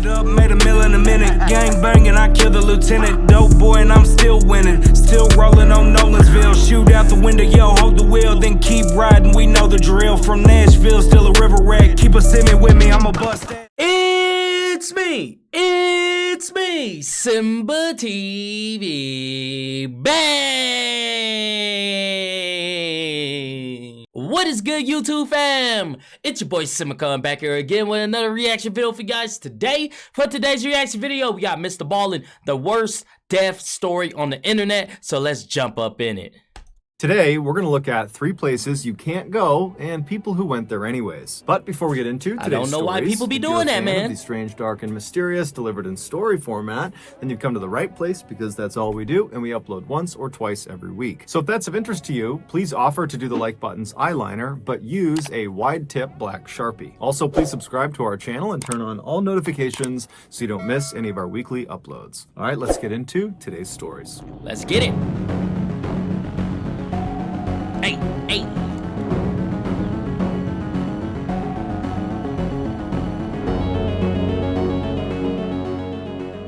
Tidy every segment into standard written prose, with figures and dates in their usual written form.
it up, made a meal in a minute. Gang banging, I killed the lieutenant. Dope boy and I'm still winning. Still rolling on Nolansville. Shoot out the window, yo, hold the wheel. Then keep riding, we know the drill. From Nashville, still a river rat. Keep a semi with me, I'm a bust that. It's me, SimbaTv. Bang! What is good, YouTube fam? It's your boy Simba coming back here again with another reaction video for you guys today. For today's reaction video, we got Mr. Ballin, the worst death story on the internet. So let's jump up in it. Today, we're going to look at 3 places you can't go and people who went there anyways. But before we get into today's I don't know why people be doing that, man. The strange, dark, and mysterious delivered in story format, then you've come to the right place because that's all we do, and we upload once or twice every week. So if that's of interest to you, please offer to do the like button's eyeliner, but use a wide tip black Sharpie. Also, please subscribe to our channel and turn on all notifications so you don't miss any of our weekly uploads. All right, let's get into today's stories. Let's get it. Hey, hey.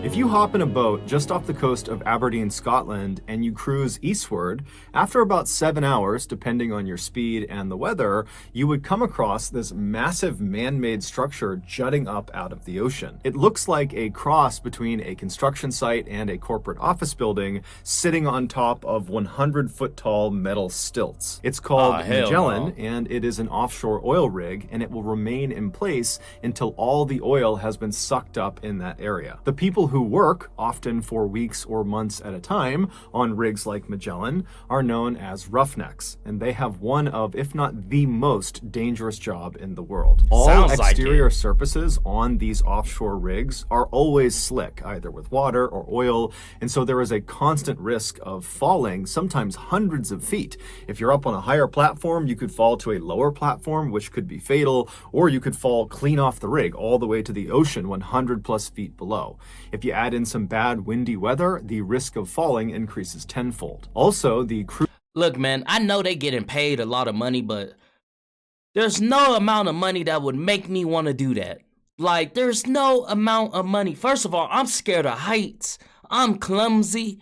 If you hop in a boat just off the coast of Aberdeen, Scotland, and you cruise eastward, after about 7 hours, depending on your speed and the weather, you would come across this massive man-made structure jutting up out of the ocean. It looks like a cross between a construction site and a corporate office building sitting on top of 100-foot-tall metal stilts. It's called Magellan, and it is an offshore oil rig, and it will remain in place until all the oil has been sucked up in that area. The people who work, often for weeks or months at a time, on rigs like Magellan are known as roughnecks, and they have one of, if not the most dangerous job in the world. All exterior surfaces on these offshore rigs are always slick, either with water or oil, and so there is a constant risk of falling, sometimes hundreds of feet. If you're up on a higher platform, you could fall to a lower platform, which could be fatal, or you could fall clean off the rig all the way to the ocean 100 plus feet below. If you add in some bad windy weather, the risk of falling increases tenfold. Also, the crew... Look, man, I know they getting paid a lot of money, but there's no amount of money that would make me want to do that. Like, there's no amount of money. First of all, I'm scared of heights. I'm clumsy.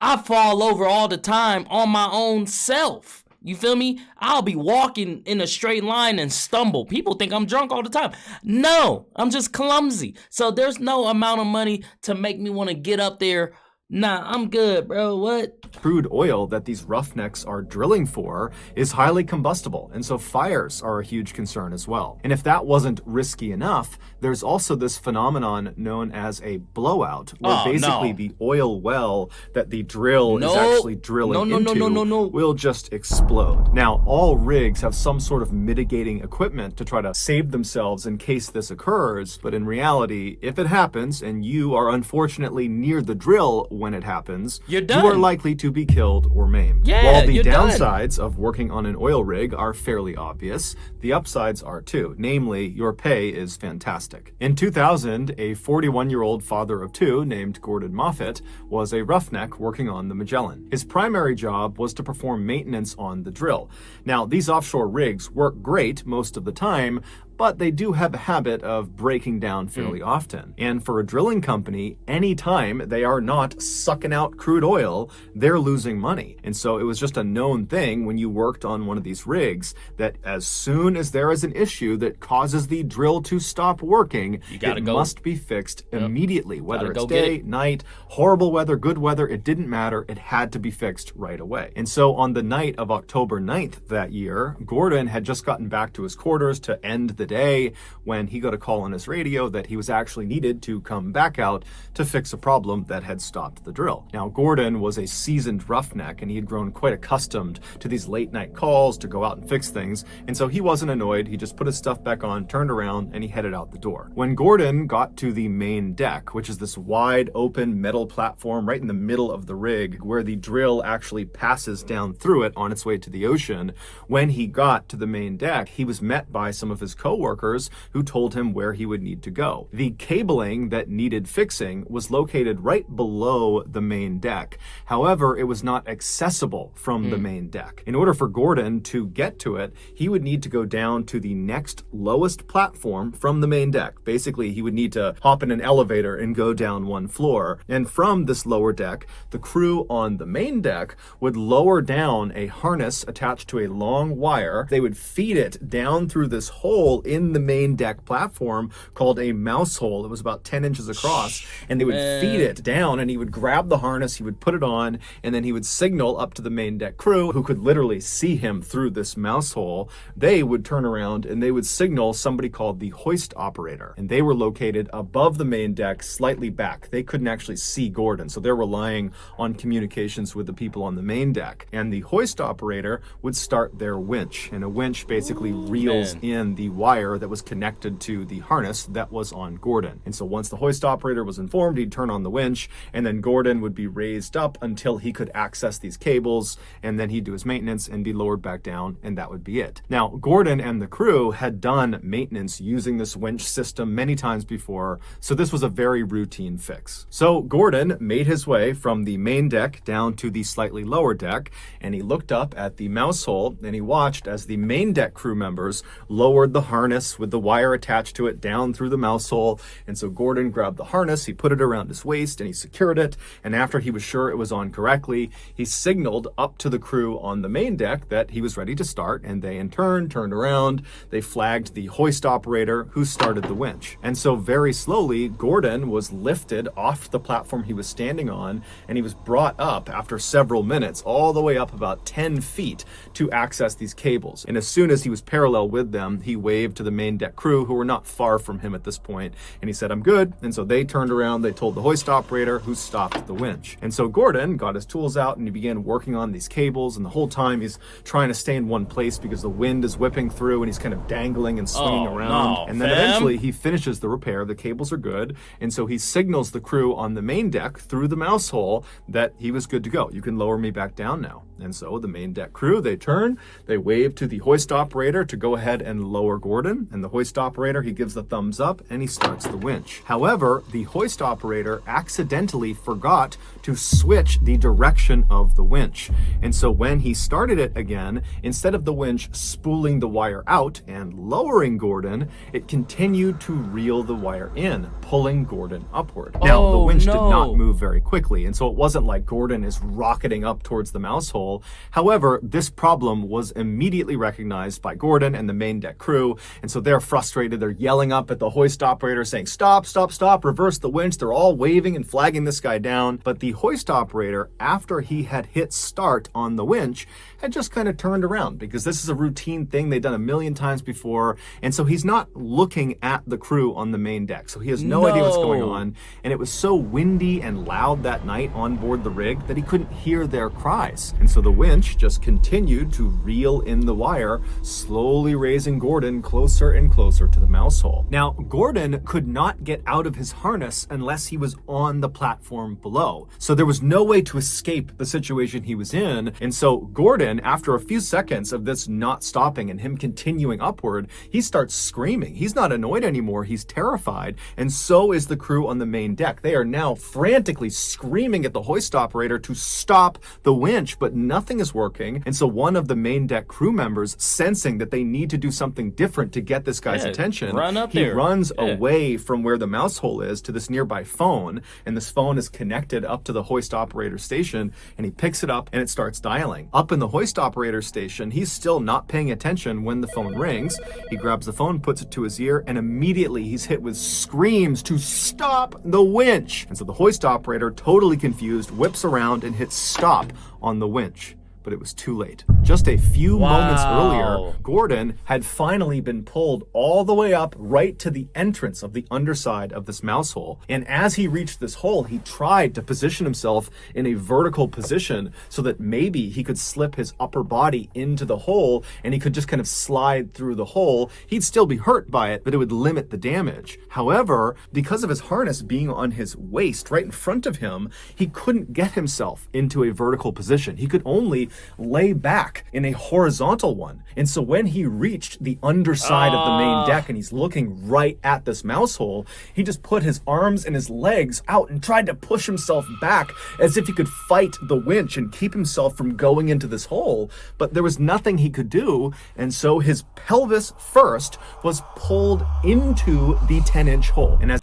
I fall over all the time on my own self. You feel me? I'll be walking in a straight line and stumble. People think I'm drunk all the time. No, I'm just clumsy. So there's no amount of money to make me want to get up there. Nah, I'm good, bro. What? Crude oil that these roughnecks are drilling for is highly combustible, and so fires are a huge concern as well. And if that wasn't risky enough, there's also this phenomenon known as a blowout, where basically the oil well that the drill is actually drilling into will just explode. Now, all rigs have some sort of mitigating equipment to try to save themselves in case this occurs, but in reality, if it happens and you are unfortunately near the drill when it happens, you're done. You are likely to be killed or maimed. Yeah, while the downsides of working on an oil rig are fairly obvious, the upsides are too. Namely, your pay is fantastic. In 2000, a 41-year-old father of 2 named Gordon Moffat was a roughneck working on the Magellan. His primary job was to perform maintenance on the drill. Now, these offshore rigs work great most of the time, but they do have a habit of breaking down fairly often. And for a drilling company, anytime they are not sucking out crude oil, they're losing money. And so it was just a known thing when you worked on one of these rigs that as soon as there is an issue that causes the drill to stop working, it must be fixed immediately. Whether it's day, night, horrible weather, good weather, it didn't matter. It had to be fixed right away. And so on the night of October 9th that year, Gordon had just gotten back to his quarters to end the day when he got a call on his radio that he was actually needed to come back out to fix a problem that had stopped the drill. Now, Gordon was a seasoned roughneck, and he had grown quite accustomed to these late night calls to go out and fix things, and so he wasn't annoyed. He just put his stuff back on, turned around, and he headed out the door. When Gordon got to the main deck, which is this wide open metal platform right in the middle of the rig where the drill actually passes down through it on its way to the ocean, when he got to the main deck, he was met by some of his coworkers coworkers who told him where he would need to go. The cabling that needed fixing was located right below the main deck. However, it was not accessible from the main deck. In order for Gordon to get to it, he would need to go down to the next lowest platform from the main deck. Basically, he would need to hop in an elevator and go down one floor. And from this lower deck, the crew on the main deck would lower down a harness attached to a long wire. They would feed it down through this hole in the main deck platform called a mouse hole. It was about 10 inches across, and they would feed it down, and he would grab the harness, he would put it on, and then he would signal up to the main deck crew, who could literally see him through this mouse hole. They would turn around and they would signal somebody called the hoist operator, and they were located above the main deck, slightly back. They couldn't actually see Gordon, so they're relying on communications with the people on the main deck. And the hoist operator would start their winch, and a winch basically reels in the wire that was connected to the harness that was on Gordon. And so once the hoist operator was informed, he'd turn on the winch, and then Gordon would be raised up until he could access these cables, and then he'd do his maintenance and be lowered back down, and that would be it. Now, Gordon and the crew had done maintenance using this winch system many times before, so this was a very routine fix. So Gordon made his way from the main deck down to the slightly lower deck, and he looked up at the mouse hole, and he watched as the main deck crew members lowered the harness with the wire attached to it down through the mouse hole. And so Gordon grabbed the harness, he put it around his waist, and he secured it, and after he was sure it was on correctly, he signaled up to the crew on the main deck that he was ready to start, and they in turn turned around, they flagged the hoist operator, who started the winch. And so very slowly, Gordon was lifted off the platform he was standing on, and he was brought up after several minutes, all the way up about 10 feet to access these cables. And as soon as he was parallel with them, he waved to the main deck crew, who were not far from him at this point, and he said, "I'm good." And so they turned around, they told the hoist operator, who stopped the winch. And so Gordon got his tools out and he began working on these cables, and the whole time he's trying to stay in one place because the wind is whipping through and he's kind of dangling and swinging around. And then eventually he finishes the repair, the cables are good, and so he signals the crew on the main deck through the mouse hole that he was good to go. "You can lower me back down now." And so the main deck crew, they turn, they wave to the hoist operator to go ahead and lower Gordon, and the hoist operator, he gives the thumbs up and he starts the winch. However, the hoist operator accidentally forgot to switch the direction of the winch. And so when he started it again, instead of the winch spooling the wire out and lowering Gordon, it continued to reel the wire in, pulling Gordon upward. Now, the winch did not move very quickly, and so it wasn't like Gordon is rocketing up towards the mouse hole. However, this problem was immediately recognized by Gordon and the main deck crew, and so they're frustrated. They're yelling up at the hoist operator saying, "Stop, stop, stop, reverse the winch." They're all waving and flagging this guy down, but the hoist operator, after he had hit start on the winch, had just kind of turned around, because this is a routine thing they've done a million times before, and so he's not looking at the crew on the main deck, so he has no idea what's going on. And it was so windy and loud that night on board the rig that he couldn't hear their cries, and so the winch just continued to reel in the wire, slowly raising Gordon closer and closer to the mouse hole. Now, Gordon could not get out of his harness unless he was on the platform below, so there was no way to escape the situation he was in. And so Gordon, after a few seconds of this not stopping and him continuing upward, he starts screaming. He's not annoyed anymore, he's terrified, and so is the crew on the main deck. They are now frantically screaming at the hoist operator to stop the winch, but nothing is working. And so one of the main deck crew members, sensing that they need to do something different to get this guy's attention, he runs away from where the mouse hole is to this nearby phone, and this phone is connected up to the hoist operator station, and he picks it up and it starts dialing. Up in the hoist operator station, he's still not paying attention when the phone rings. He grabs the phone, puts it to his ear, and immediately he's hit with screams to stop the winch. And so the hoist operator, totally confused, whips around and hits stop on the winch. But it was too late. Just a few moments earlier, Gordon had finally been pulled all the way up right to the entrance of the underside of this mouse hole. And as he reached this hole, he tried to position himself in a vertical position so that maybe he could slip his upper body into the hole and he could just kind of slide through the hole. He'd still be hurt by it, but it would limit the damage. However, because of his harness being on his waist right in front of him, he couldn't get himself into a vertical position. He could only lay back in a horizontal one. And so when he reached the underside of the main deck and he's looking right at this mouse hole, he just put his arms and his legs out and tried to push himself back as if he could fight the winch and keep himself from going into this hole. But there was nothing he could do, and so his pelvis first was pulled into the 10-inch hole. And as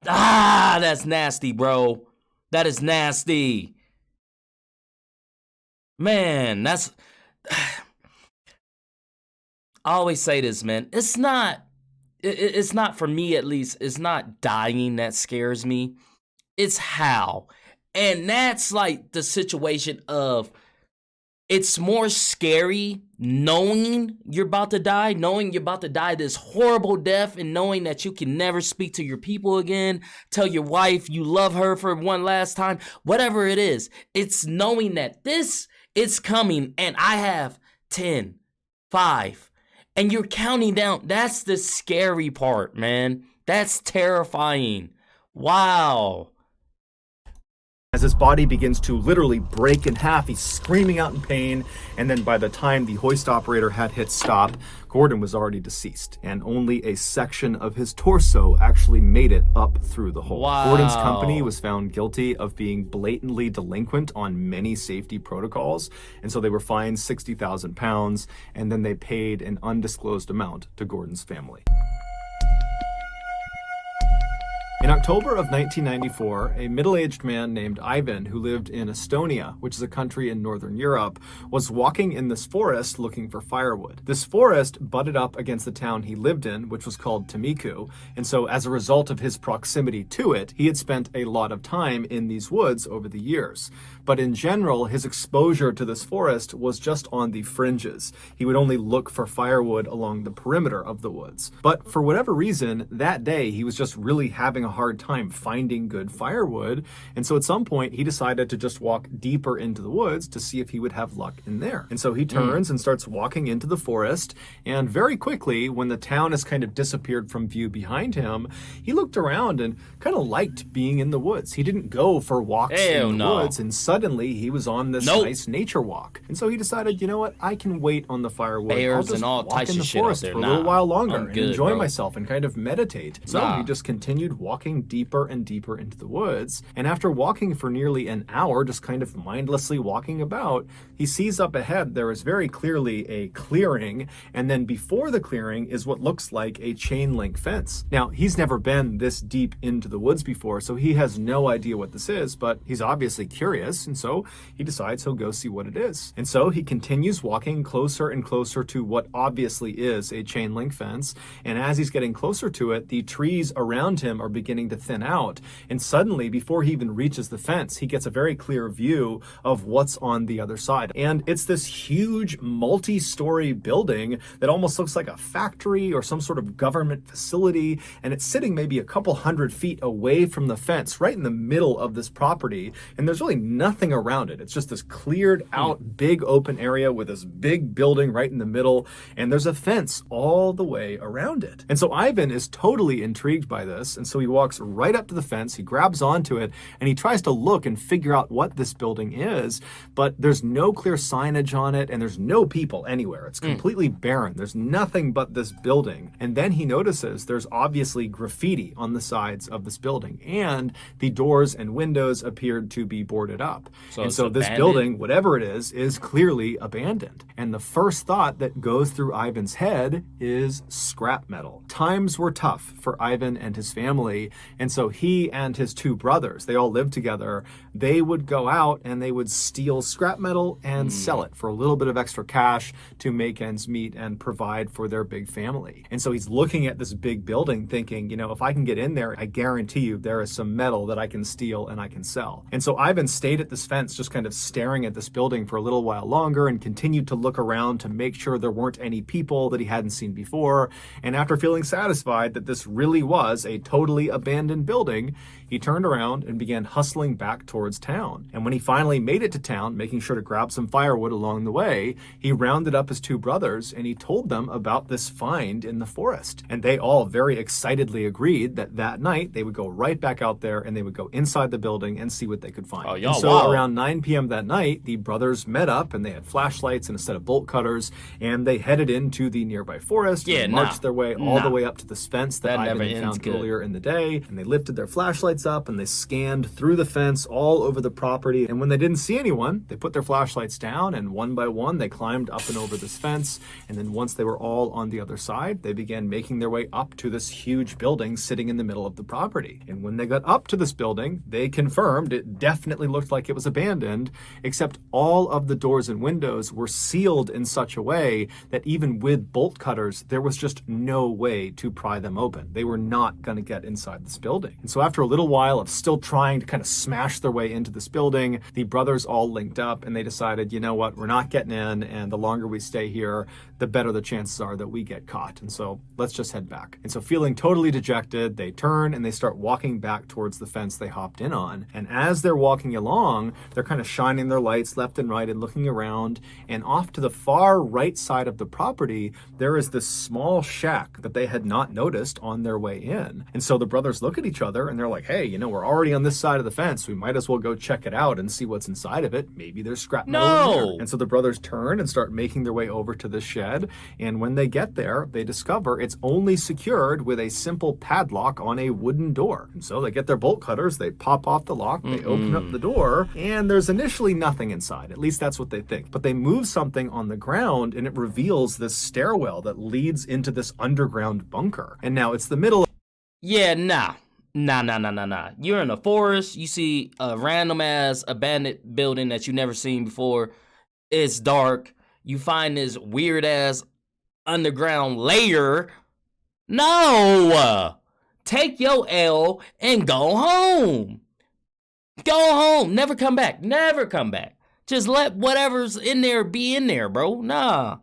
that's nasty, bro. That is nasty. Man, that's... I always say this, man. It's not for me, at least, it's not dying that scares me. It's how. And that's like the situation of, it's more scary knowing you're about to die, this horrible death, and knowing that you can never speak to your people again, tell your wife you love her for one last time, whatever it is. It's knowing that this is coming and I have 10, 5, and you're counting down. That's the scary part, man. That's terrifying. Wow. As his body begins to literally break in half, he's screaming out in pain, and then by the time the hoist operator had hit stop, Gordon was already deceased, and only a section of his torso actually made it up through the hole. Wow. Gordon's company was found guilty of being blatantly delinquent on many safety protocols, and so they were fined £60,000, and then they paid an undisclosed amount to Gordon's family. In October of 1994, a middle-aged man named Ivan, who lived in Estonia, which is a country in Northern Europe, was walking in this forest looking for firewood. This forest butted up against the town he lived in, which was called Timiku, and so as a result of his proximity to it, he had spent a lot of time in these woods over the years. But in general, his exposure to this forest was just on the fringes. He would only look for firewood along the perimeter of the woods. But for whatever reason, that day he was just really having a hard time finding good firewood, and so at some point he decided to just walk deeper into the woods to see if he would have luck in there. And so he turns and starts walking into the forest, and very quickly, when the town has kind of disappeared from view behind him, he looked around and kind of liked being in the woods. He didn't go for walks in the woods, and suddenly he was on this nice nature walk. And so he decided, you know what, I can wait on the firewood. Bears I'll just and all walk types in the of shit out forest there. for a little while longer and enjoy bro. myself and kind of meditate. So he just continued walking deeper and deeper into the woods, and after walking for nearly an hour, just kind of mindlessly walking about, he sees up ahead there is very clearly a clearing, and then before the clearing is what looks like a chain link fence. Now, he's never been this deep into the woods before, so he has no idea what this is, but he's obviously curious, and so he decides he'll go see what it is. And so he continues walking closer and closer to what obviously is a chain link fence, and as he's getting closer to it, the trees around him are beginning to thin out, and suddenly, before he even reaches the fence, he gets a very clear view of what's on the other side. And it's this huge multi-story building that almost looks like a factory or some sort of government facility, and it's sitting maybe a couple 100 feet away from the fence, right in the middle of this property, and there's really nothing around it. It's just this cleared out big open area with this big building right in the middle, and there's a fence all the way around it. And so Ivan is totally intrigued by this, and so he walks right up to the fence, he grabs onto it, and he tries to look and figure out what this building is, but there's no clear signage on it, and there's no people anywhere. It's completely barren. There's nothing but this building. And then he notices there's obviously graffiti on the sides of this building, and the doors and windows appeared to be boarded up. So this building, whatever it is clearly abandoned. And the first thought that goes through Ivan's head is scrap metal. Times were tough for Ivan and his family, and so he and his two brothers, they all lived together, they would go out and they would steal scrap metal and sell it for a little bit of extra cash to make ends meet and provide for their big family. And so he's looking at this big building thinking, you know, if I can get in there, I guarantee you there is some metal that I can steal and I can sell. And so Ivan stayed at this fence just kind of staring at this building for a little while longer and continued to look around to make sure there weren't any people that he hadn't seen before. And after feeling satisfied that this really was a totally abandoned abandoned building, he turned around and began hustling back towards town. And when he finally made it to town, making sure to grab some firewood along the way, he rounded up his two brothers and he told them about this find in the forest. And they all very excitedly agreed that that night they would go right back out there and they would go inside the building and see what they could find. Oh, and so around 9 p.m. that night, the brothers met up and they had flashlights and a set of bolt cutters, and they headed into the nearby forest and marched their way all the way up to this fence that Ivan had found earlier in the day. And they lifted their flashlights up and they scanned through the fence all over the property. And when they didn't see anyone, they put their flashlights down and one by one they climbed up and over this fence. And then once they were all on the other side, they began making their way up to this huge building sitting in the middle of the property. And when they got up to this building, they confirmed it definitely looked like it was abandoned, except all of the doors and windows were sealed in such a way that even with bolt cutters, there was just no way to pry them open. They were not going to get inside this building. And so after a little while of still trying to kind of smash their way into this building, the brothers all linked up and they decided, you know what, we're not getting in, and the longer we stay here, the better the chances are that we get caught. And so let's just head back. And so feeling totally dejected, they turn and they start walking back towards the fence they hopped in on. And as they're walking along, they're kind of shining their lights left and right and looking around. And off to the far right side of the property, there is this small shack that they had not noticed on their way in. And so the brothers look at each other and they're like, hey, you know, we're already on this side of the fence. We might as well go check it out and see what's inside of it. Maybe there's scrap metal in there. And so the brothers turn and start making their way over to this shed. And when they get there, they discover it's only secured with a simple padlock on a wooden door. And so they get their bolt cutters, they pop off the lock, they open up the door, and there's initially nothing inside. At least that's what they think. But they move something on the ground and it reveals this stairwell that leads into this underground bunker. And now it's the middle. Yeah, nah. You're in a forest, you see a random ass abandoned building that you never seen before. It's dark. You find this weird ass underground layer. No! Take your L and go home. Go home. Never come back. Never come back. Just let whatever's in there be in there, bro. Nah.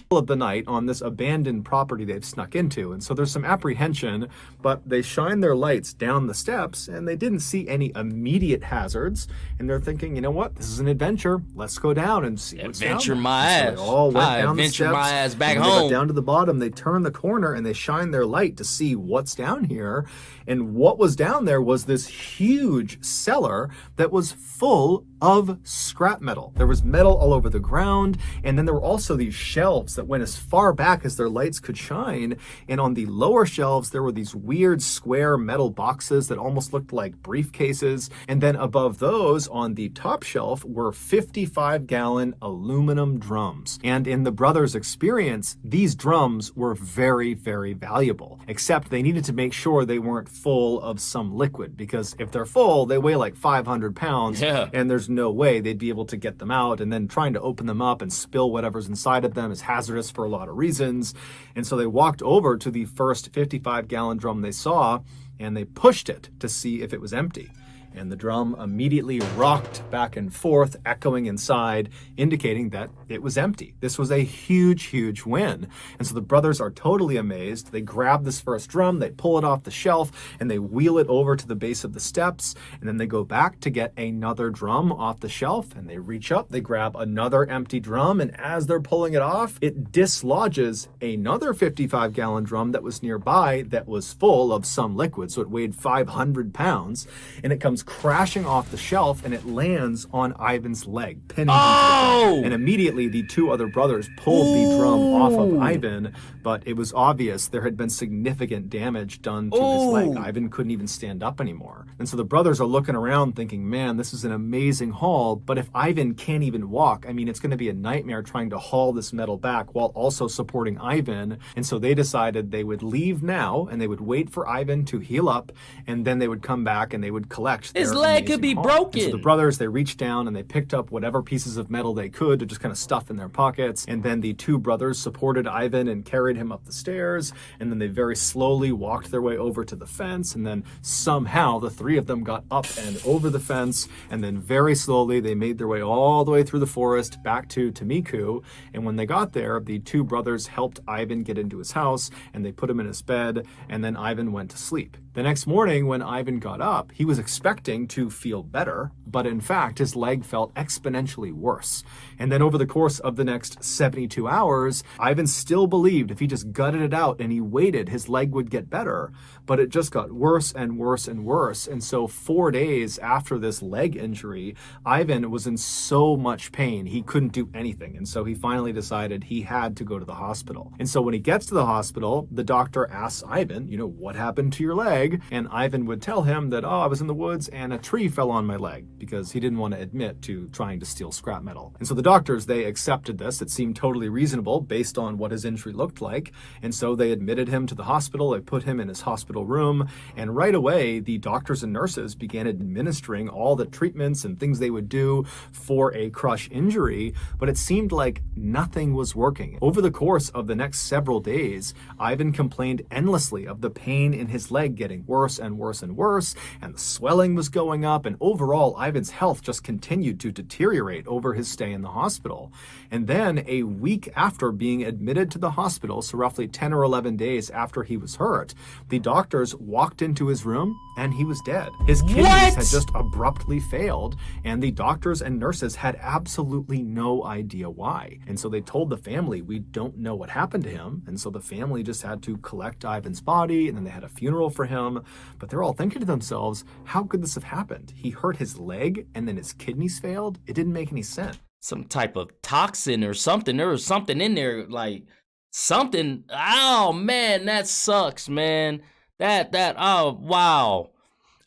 Of the night on this abandoned property they've snuck into. And so there's some apprehension, but they shine their lights down the steps and they didn't see any immediate hazards. And they're thinking, you know what? This is an adventure. Let's go down and see what's down there. Adventure my ass. So they all went down the steps. My ass back home. home. They got down to the bottom. They turn the corner and they shine their light to see what's down here. And what was down there was this huge cellar that was full of scrap metal. There was metal all over the ground, and then there were also these shelves that went as far back as their lights could shine, and on the lower shelves there were these weird square metal boxes that almost looked like briefcases, and then above those on the top shelf were 55-gallon aluminum drums. And in the brothers' experience, these drums were very, very valuable, except they needed to make sure they weren't full of some liquid, because if they're full, they weigh like 500 pounds, and there's no way they'd be able to get them out, and then trying to open them up and spill whatever's inside of them is hazardous for a lot of reasons. And so they walked over to the first 55-gallon drum they saw, and they pushed it to see if it was empty. And the drum immediately rocked back and forth, echoing inside, indicating that it was empty. This was a huge, huge win. And so the brothers are totally amazed. They grab this first drum, they pull it off the shelf, and they wheel it over to the base of the steps. And then they go back to get another drum off the shelf, and they reach up, they grab another empty drum, and as they're pulling it off, it dislodges another 55-gallon drum that was nearby that was full of some liquid. So it weighed 500 pounds, and it comes crashing off the shelf and it lands on Ivan's leg, pinning him to the ground. And immediately the two other brothers pulled the drum off of Ivan, but it was obvious there had been significant damage done to his leg. Ivan couldn't even stand up anymore. And so the brothers are looking around thinking, man, this is an amazing haul, but if Ivan can't even walk, I mean, it's going to be a nightmare trying to haul this metal back while also supporting Ivan. And so they decided they would leave now and they would wait for Ivan to heal up, and then they would come back and they would collect His their leg could amazing be haul. broken. And so the brothers, they reached down and they picked up whatever pieces of metal they could to just kind of stuff in their pockets. And then the two brothers supported Ivan and carried him up the stairs. And then they very slowly walked their way over to the fence. And then somehow the three of them got up and over the fence. And then very slowly they made their way all the way through the forest back to Tamiku. And when they got there, the two brothers helped Ivan get into his house and they put him in his bed. And then Ivan went to sleep. The next morning when Ivan got up, he was expecting to feel better, but in fact, his leg felt exponentially worse. And then over the course of the next 72 hours, Ivan still believed if he just gutted it out and he waited, his leg would get better, but it just got worse and worse and worse. And so 4 days after this leg injury, Ivan was in so much pain, he couldn't do anything. And so he finally decided he had to go to the hospital. And so when he gets to the hospital, the doctor asks Ivan, what happened to your leg? And Ivan would tell him that, I was in the woods and a tree fell on my leg, because he didn't want to admit to trying to steal scrap metal. And so the doctors, they accepted this. It seemed totally reasonable based on what his injury looked like. And so they admitted him to the hospital. They put him in his hospital room. And right away, the doctors and nurses began administering all the treatments and things they would do for a crush injury. But it seemed like nothing was working. Over the course of the next several days, Ivan complained endlessly of the pain in his leg getting worse and worse and worse, and the swelling was going up, and overall Ivan's health just continued to deteriorate over his stay in the hospital. And then a week after being admitted to the hospital, so roughly 10 or 11 days after he was hurt, the doctors walked into his room and he was dead. His kidneys had just abruptly failed, and the doctors and nurses had absolutely no idea why. And so they told the family, we don't know what happened to him. And so the family just had to collect Ivan's body, and then they had a funeral for him. But they're all thinking to themselves, how could this have happened? He hurt his leg and then his kidneys failed? It didn't make any sense. Some type of toxin or something. There was something in there, like something. Oh man, that sucks, man. Oh wow.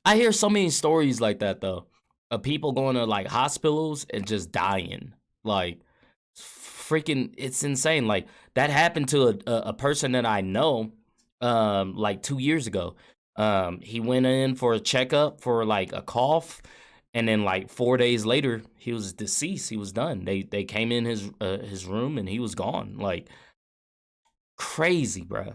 I hear so many stories like that though, of people going to like hospitals and just dying. Like freaking, it's insane. Like that happened to a person that I know like 2 years ago. He went in for a checkup for like a cough, and then like 4 days later he was deceased. He was done. They came in his room and he was gone. Like crazy, bruh.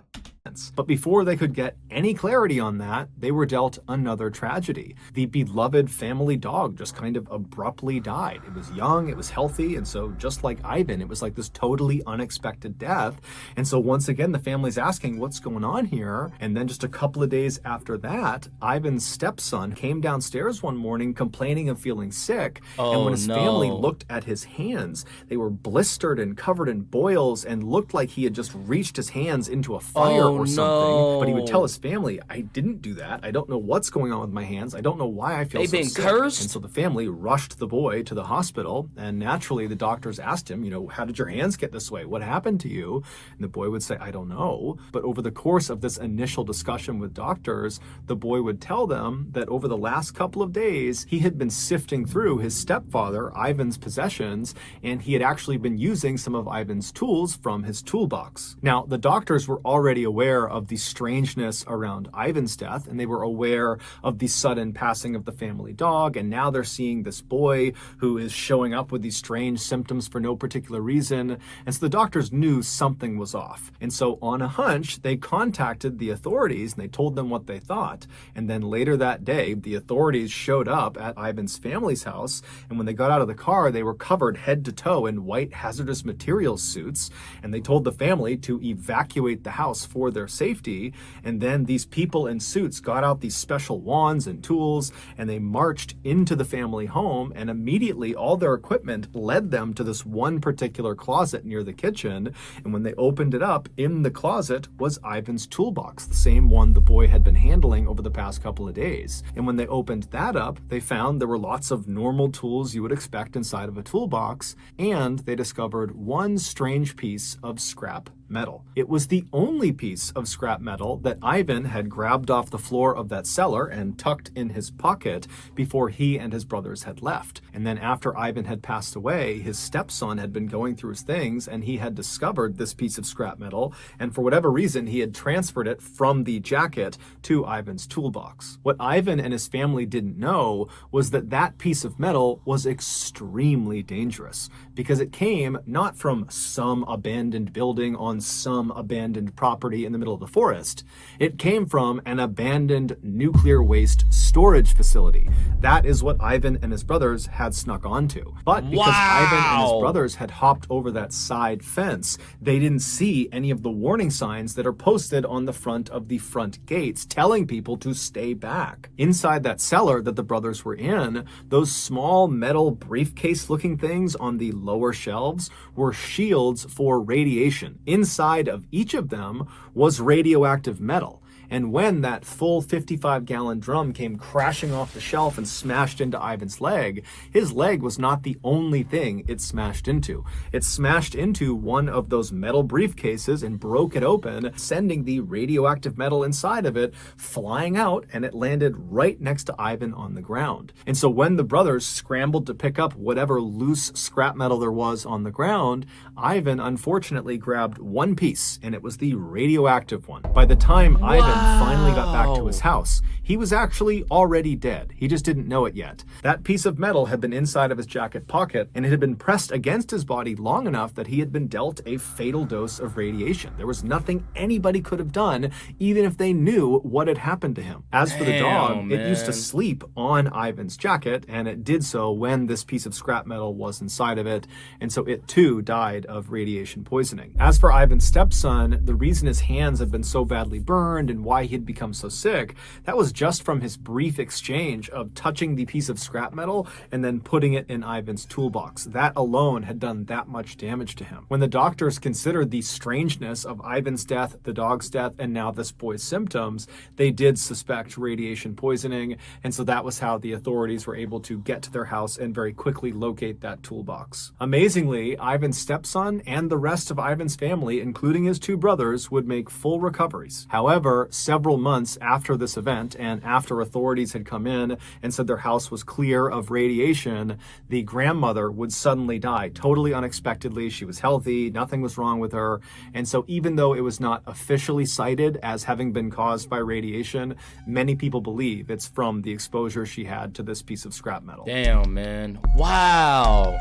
But before they could get any clarity on that, they were dealt another tragedy. The beloved family dog just kind of abruptly died. It was young, it was healthy, and so just like Ivan, it was like this totally unexpected death. And so once again, the family's asking, what's going on here? And then just a couple of days after that, Ivan's stepson came downstairs one morning complaining of feeling sick. And when his family looked at his hands, they were blistered and covered in boils and looked like he had just reached his hands into a fire or something. But he would tell his family, I didn't do that. I don't know what's going on with my hands. I don't know why I feel so sick. They've been cursed? And so the family rushed the boy to the hospital, and naturally the doctors asked him, how did your hands get this way? What happened to you? And the boy would say, I don't know. But over the course of this initial discussion with doctors, the boy would tell them that over the last couple of days, he had been sifting through his stepfather, Ivan's possessions, and he had actually been using some of Ivan's tools from his toolbox. Now, the doctors were already aware of the strangeness around Ivan's death, and they were aware of the sudden passing of the family dog, and now they're seeing this boy who is showing up with these strange symptoms for no particular reason. And so the doctors knew something was off. And so on a hunch, they contacted the authorities and they told them what they thought. And then later that day, the authorities showed up at Ivan's family's house, and when they got out of the car, they were covered head to toe in white hazardous materials suits, and they told the family to evacuate the house for their safety. And then these people in suits got out these special wands and tools, and they marched into the family home, and immediately all their equipment led them to this one particular closet near the kitchen. And when they opened it up, in the closet was Ivan's toolbox, the same one the boy had been handling over the past couple of days. And when they opened that up, they found there were lots of normal tools you would expect inside of a toolbox, and they discovered one strange piece of scrap metal. It was the only piece piece of scrap metal that Ivan had grabbed off the floor of that cellar and tucked in his pocket before he and his brothers had left. And then after Ivan had passed away, his stepson had been going through his things and he had discovered this piece of scrap metal, and for whatever reason he had transferred it from the jacket to Ivan's toolbox. What Ivan and his family didn't know was that that piece of metal was extremely dangerous, because it came not from some abandoned building on some abandoned property in the middle of the forest. It came from an abandoned nuclear waste storage facility. That is what Ivan and his brothers had snuck onto. But because Ivan and his brothers had hopped over that side fence, they didn't see any of the warning signs that are posted on the front of the front gates telling people to stay back. Inside that cellar that the brothers were in, those small metal briefcase looking things on the lower shelves were shields for radiation. Inside of each of them was radioactive metal. And when that full 55-gallon drum came crashing off the shelf and smashed into Ivan's leg, his leg was not the only thing it smashed into. It smashed into one of those metal briefcases and broke it open, sending the radioactive metal inside of it flying out, and it landed right next to Ivan on the ground. And so when the brothers scrambled to pick up whatever loose scrap metal there was on the ground, Ivan unfortunately grabbed one piece, and it was the radioactive one. By the time Ivan finally got back to his house, he was actually already dead. He just didn't know it yet. That piece of metal had been inside of his jacket pocket, and it had been pressed against his body long enough that he had been dealt a fatal dose of radiation. There was nothing anybody could have done, even if they knew what had happened to him. As for the dog, it used to sleep on Ivan's jacket, and it did so when this piece of scrap metal was inside of it, and so it too died of radiation poisoning. As for Ivan's stepson, the reason his hands had been so badly burned and why he had become so sick, that was just from his brief exchange of touching the piece of scrap metal and then putting it in Ivan's toolbox. That alone had done that much damage to him. When the doctors considered the strangeness of Ivan's death, the dog's death, and now this boy's symptoms, they did suspect radiation poisoning, and so that was how the authorities were able to get to their house and very quickly locate that toolbox. Amazingly, Ivan's stepson and the rest of Ivan's family, including his two brothers, would make full recoveries. However, several months after this event, and after authorities had come in and said their house was clear of radiation, the grandmother would suddenly die totally unexpectedly. She was healthy, nothing was wrong with her, and so even though it was not officially cited as having been caused by radiation, many people believe it's from the exposure she had to this piece of scrap metal. Damn, man. Wow.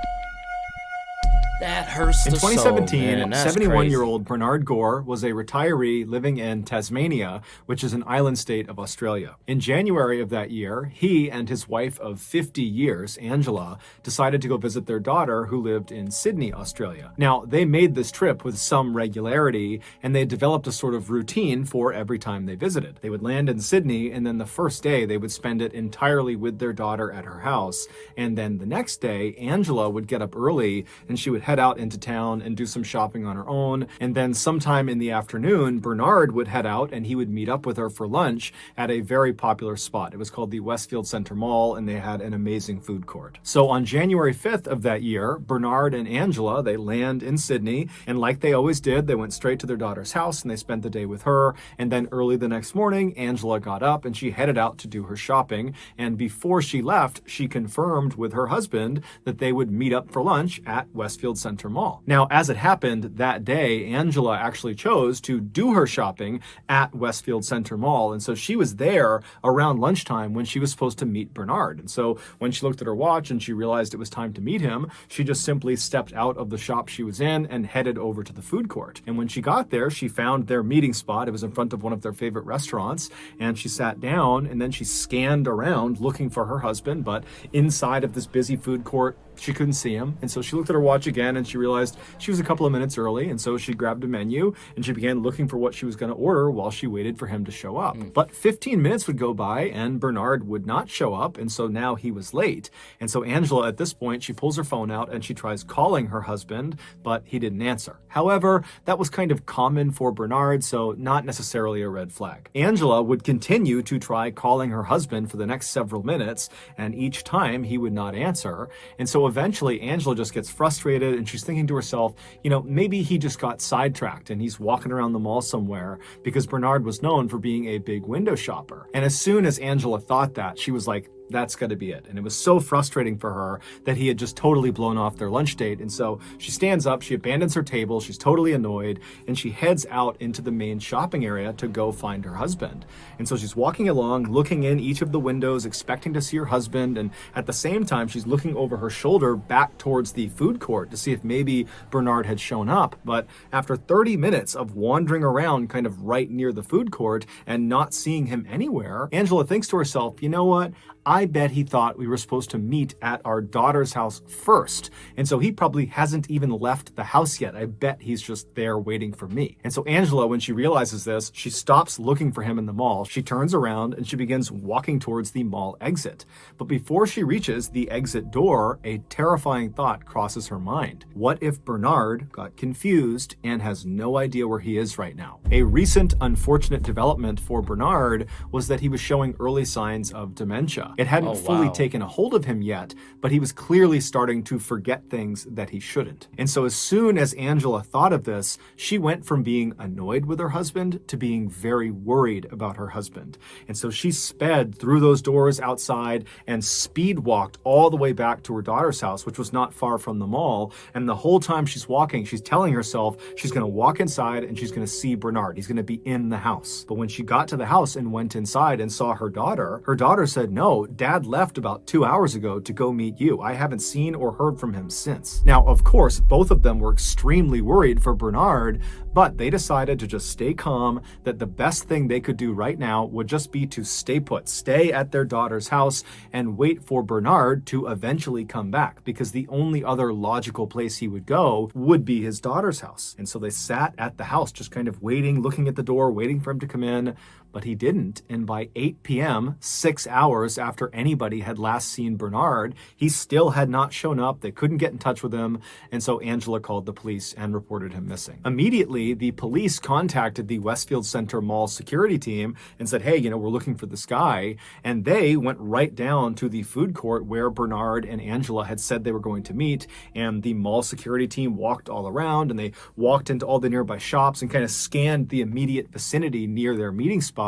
That hurts In the 2017, soul, 71-year-old Bernard Gore was a retiree living in Tasmania, which is an island state of Australia. In January of that year, he and his wife of 50 years, Angela, decided to go visit their daughter who lived in Sydney, Australia. Now, they made this trip with some regularity, and they developed a sort of routine for every time they visited. They would land in Sydney, and then the first day they would spend it entirely with their daughter at her house, and then the next day, Angela would get up early, and she would head out into town and do some shopping on her own. And then sometime in the afternoon, Bernard would head out and he would meet up with her for lunch at a very popular spot. It was called the Westfield Center Mall, and they had an amazing food court. So on January 5th of that year, Bernard and Angela, they land in Sydney, and like they always did, they went straight to their daughter's house and they spent the day with her. And then early the next morning, Angela got up and she headed out to do her shopping. And before she left, she confirmed with her husband that they would meet up for lunch at Westfield Center Mall. Now, as it happened that day, Angela actually chose to do her shopping at Westfield Center Mall, and so she was there around lunchtime when she was supposed to meet Bernard. And so when she looked at her watch and she realized it was time to meet him, she just simply stepped out of the shop she was in and headed over to the food court. And when she got there, she found their meeting spot. It was in front of one of their favorite restaurants, and she sat down and then she scanned around looking for her husband, but inside of this busy food court, she couldn't see him. And so she looked at her watch again and she realized she was a couple of minutes early. And so she grabbed a menu and she began looking for what she was going to order while she waited for him to show up. But 15 minutes would go by and Bernard would not show up. And so now he was late. And so Angela, at this point, she pulls her phone out and she tries calling her husband, but he didn't answer. However, that was kind of common for Bernard, so not necessarily a red flag. Angela would continue to try calling her husband for the next several minutes, and each time he would not answer. And so so eventually Angela just gets frustrated and she's thinking to herself, you know, maybe he just got sidetracked and he's walking around the mall somewhere, because Bernard was known for being a big window shopper. And as soon as Angela thought that, she was like, that's got to be it. And it was so frustrating for her that he had just totally blown off their lunch date. And so she stands up, she abandons her table, she's totally annoyed, and she heads out into the main shopping area to go find her husband. And so she's walking along, looking in each of the windows, expecting to see her husband. And at the same time, she's looking over her shoulder back towards the food court to see if maybe Bernard had shown up. But after 30 minutes of wandering around kind of right near the food court and not seeing him anywhere, Angela thinks to herself, you know what? I bet he thought we were supposed to meet at our daughter's house first. And so he probably hasn't even left the house yet. I bet he's just there waiting for me. And so Angela, when she realizes this, she stops looking for him in the mall. She turns around and she begins walking towards the mall exit. But before she reaches the exit door, a terrifying thought crosses her mind. What if Bernard got confused and has no idea where he is right now? A recent unfortunate development for Bernard was that he was showing early signs of dementia. It hadn't fully taken a hold of him yet, but he was clearly starting to forget things that he shouldn't. And so as soon as Angela thought of this, she went from being annoyed with her husband to being very worried about her husband. And so she sped through those doors outside and speed walked all the way back to her daughter's house, which was not far from the mall. And the whole time she's walking, she's telling herself she's going to walk inside and she's going to see Bernard. He's going to be in the house. But when she got to the house and went inside and saw her daughter said, no, Dad left about 2 hours ago to go meet you. I haven't seen or heard from him since. Now, of course, both of them were extremely worried for Bernard, but they decided to just stay calm, that the best thing they could do right now would just be to stay put, stay at their daughter's house and wait for Bernard to eventually come back, because the only other logical place he would go would be his daughter's house. And so they sat at the house just kind of waiting, looking at the door, waiting for him to come in, but he didn't. And by 8 p.m., 6 hours after anybody had last seen Bernard, he still had not shown up. They couldn't get in touch with him. And so Angela called the police and reported him missing. Immediately, the police contacted the Westfield Center Mall security team and said, hey, we're looking for this guy. And they went right down to the food court where Bernard and Angela had said they were going to meet. And the mall security team walked all around and they walked into all the nearby shops and kind of scanned the immediate vicinity near their meeting spot.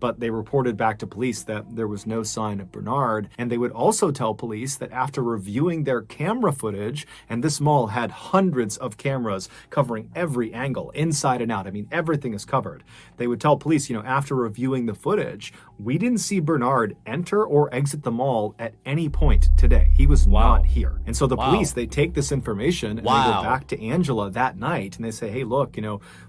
But they reported back to police that there was no sign of Bernard. And they would also tell police that after reviewing their camera footage, and this mall had hundreds of cameras covering every angle, inside and out. I mean, everything is covered. They would tell police, after reviewing the footage, we didn't see Bernard enter or exit the mall at any point today. He was not here. And so the police, they take this information and they go back to Angela that night and they say, hey, look,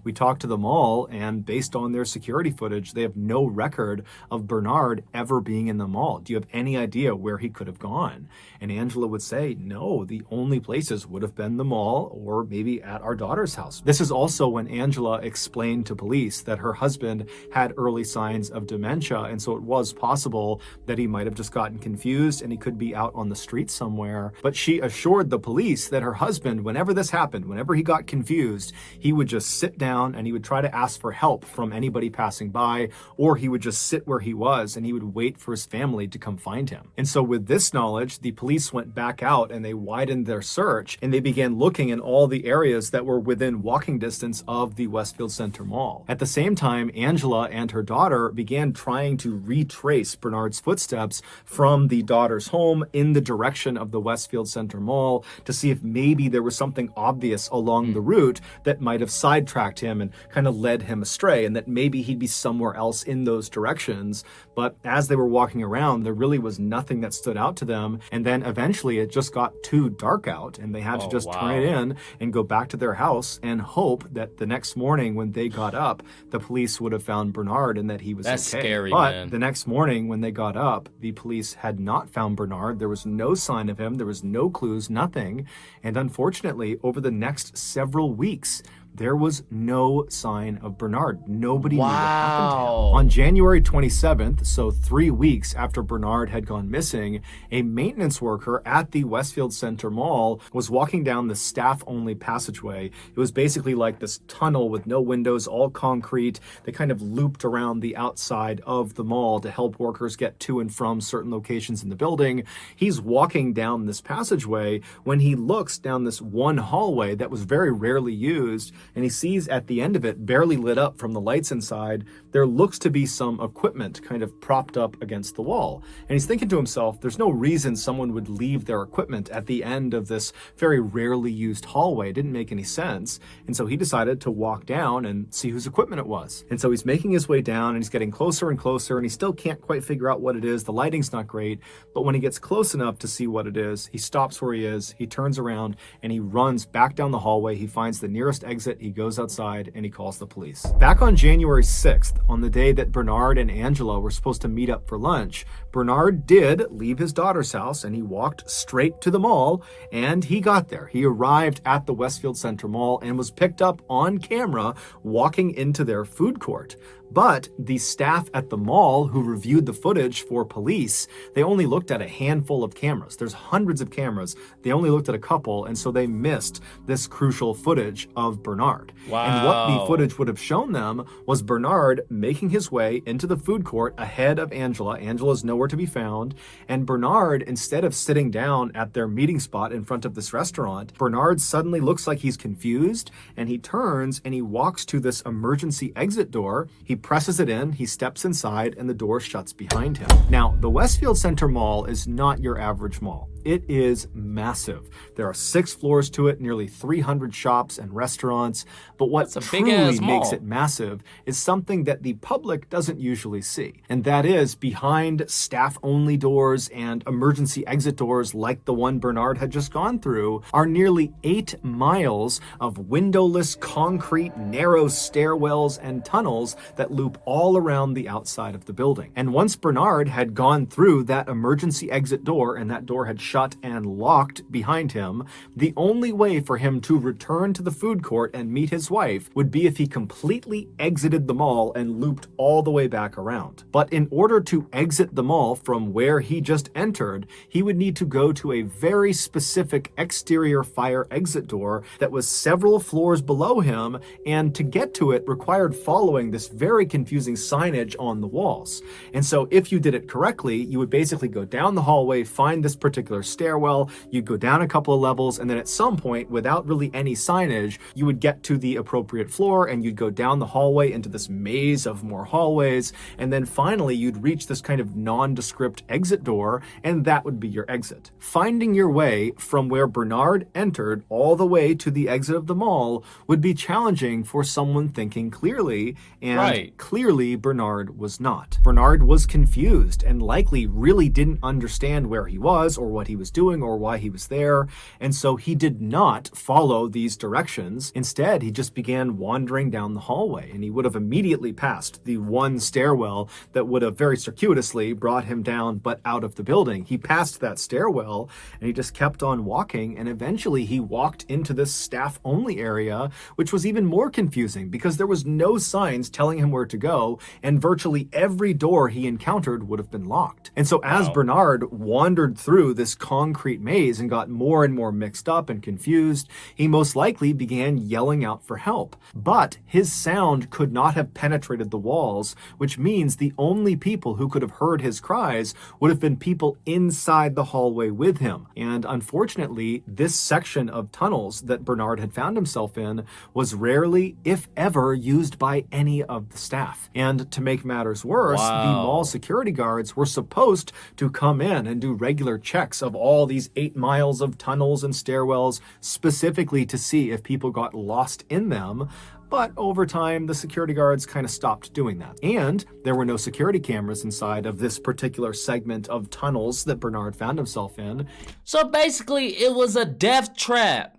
we talked to the mall and based on their security footage, they have no record of Bernard ever being in the mall. Do you have any idea where he could have gone? And Angela would say, no, the only places would have been the mall or maybe at our daughter's house. This is also when Angela explained to police that her husband had early signs of dementia. And so it was possible that he might have just gotten confused and he could be out on the street somewhere. But she assured the police that her husband, whenever this happened, whenever he got confused, he would just sit down and he would try to ask for help from anybody passing by, or he would just sit where he was and he would wait for his family to come find him. And so with this knowledge, the police went back out and they widened their search and they began looking in all the areas that were within walking distance of the Westfield Center Mall. At the same time, Angela and her daughter began trying to retrace Bernard's footsteps from the daughter's home in the direction of the Westfield Center Mall to see if maybe there was something obvious along the route that might have sidetracked him and kind of led him astray, and that maybe he'd be somewhere else in those directions. But as they were walking around, there really was nothing that stood out to them. And then eventually it just got too dark out and they had to just turn it in and go back to their house and hope that the next morning when they got up, the police would have found Bernard and that he was okay. That's scary, but man. The next morning when they got up, the police had not found Bernard. There was no sign of him. There was no clues, nothing. And unfortunately, over the next several weeks, there was no sign of Bernard. Nobody knew what happened to him. Wow. On January 27th, so 3 weeks after Bernard had gone missing, a maintenance worker at the Westfield Center Mall was walking down the staff-only passageway. It was basically like this tunnel with no windows, all concrete. They kind of looped around the outside of the mall to help workers get to and from certain locations in the building. He's walking down this passageway when he looks down this one hallway that was very rarely used, and he sees at the end of it, barely lit up from the lights inside, there looks to be some equipment kind of propped up against the wall. And he's thinking to himself, there's no reason someone would leave their equipment at the end of this very rarely used hallway. It didn't make any sense. And so he decided to walk down and see whose equipment it was. And so he's making his way down, and he's getting closer and closer, and he still can't quite figure out what it is. The lighting's not great, but when he gets close enough to see what it is, he stops where he is, he turns around, and he runs back down the hallway. He finds the nearest exit, he goes outside, and he calls the police. Back on January 6th, on the day that Bernard and Angela were supposed to meet up for lunch, Bernard did leave his daughter's house, and he walked straight to the mall, and he got there. He arrived at the Westfield Center Mall and was picked up on camera walking into their food court. But the staff at the mall who reviewed the footage for police, they only looked at a handful of cameras. There's hundreds of cameras. They only looked at a couple, and so they missed this crucial footage of Bernard. Wow. And what the footage would have shown them was Bernard making his way into the food court ahead of Angela. Angela's nowhere to be found. And Bernard, instead of sitting down at their meeting spot in front of this restaurant, Bernard suddenly looks like he's confused, and he turns and he walks to this emergency exit door. He presses it in, he steps inside, and the door shuts behind him. Now, the Westfield Center Mall is not your average mall. It is massive. There are 6 floors to it, nearly 300 shops and restaurants. But what truly makes it massive is something that the public doesn't usually see. And that is behind staff-only doors and emergency exit doors like the one Bernard had just gone through are nearly 8 miles of windowless concrete narrow stairwells and tunnels that loop all around the outside of the building. And once Bernard had gone through that emergency exit door and that door had shut and locked behind him, the only way for him to return to the food court and meet his wife would be if he completely exited the mall and looped all the way back around. But in order to exit the mall from where he just entered, he would need to go to a very specific exterior fire exit door that was several floors below him, and to get to it required following this very confusing signage on the walls. And so if you did it correctly, you would basically go down the hallway, find this particular stairwell, you'd go down a couple of levels, and then at some point, without really any signage, you would get to the appropriate floor, and you'd go down the hallway into this maze of more hallways, and then finally you'd reach this kind of nondescript exit door, and that would be your exit. Finding your way from where Bernard entered all the way to the exit of the mall would be challenging for someone thinking clearly, and clearly Bernard was not. Bernard was confused and likely really didn't understand where he was or what he was doing or why he was there, and so he did not follow these directions. Instead, he just began wandering down the hallway, and he would have immediately passed the one stairwell that would have very circuitously brought him down but out of the building. He passed that stairwell, and he just kept on walking, and eventually he walked into this staff-only area, which was even more confusing because there was no signs telling him where to go, and virtually every door he encountered would have been locked. And so as Bernard wandered through this concrete maze and got more and more mixed up and confused, he most likely began yelling out for help. But his sound could not have penetrated the walls, which means the only people who could have heard his cries would have been people inside the hallway with him. And unfortunately, this section of tunnels that Bernard had found himself in was rarely, if ever, used by any of the staff. And to make matters worse, the mall security guards were supposed to come in and do regular checks of all these 8 miles of tunnels and stairwells, specifically to see if people got lost in them. But over time, the security guards kind of stopped doing that. And there were no security cameras inside of this particular segment of tunnels that Bernard found himself in. So basically, it was a death trap.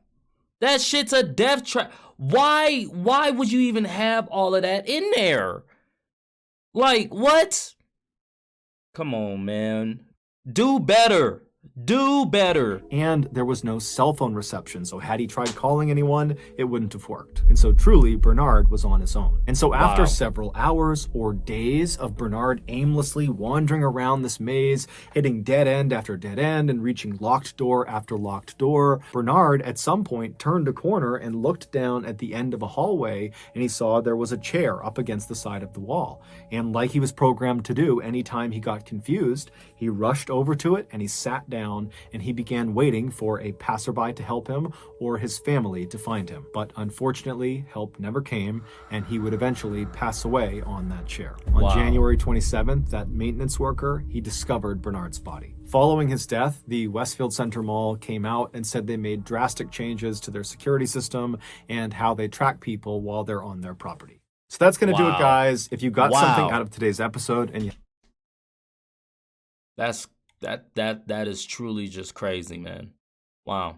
That shit's a death trap. Why would you even have all of that in there? Like, what? Come on, man. Do better. Do better. And there was no cell phone reception, so had he tried calling anyone, it wouldn't have worked. And so truly, Bernard was on his own. And so after several hours or days of Bernard aimlessly wandering around this maze, hitting dead end after dead end and reaching locked door after locked door, Bernard at some point turned a corner and looked down at the end of a hallway, and he saw there was a chair up against the side of the wall. And like he was programmed to do anytime he got confused, he rushed over to it and he sat down and he began waiting for a passerby to help him or his family to find him. But unfortunately, help never came, and he would eventually pass away on that chair. On January 27th, that maintenance worker, he discovered Bernard's body. Following his death, the Westfield Center Mall came out and said they made drastic changes to their security system and how they track people while they're on their property. So that's going to do it, guys. If you got something out of today's episode and you... That is truly just crazy, man. Wow.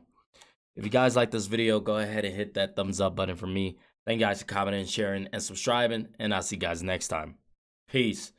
If you guys like this video, go ahead and hit that thumbs up button for me. Thank you guys for commenting, sharing, and subscribing, and I'll see you guys next time. Peace.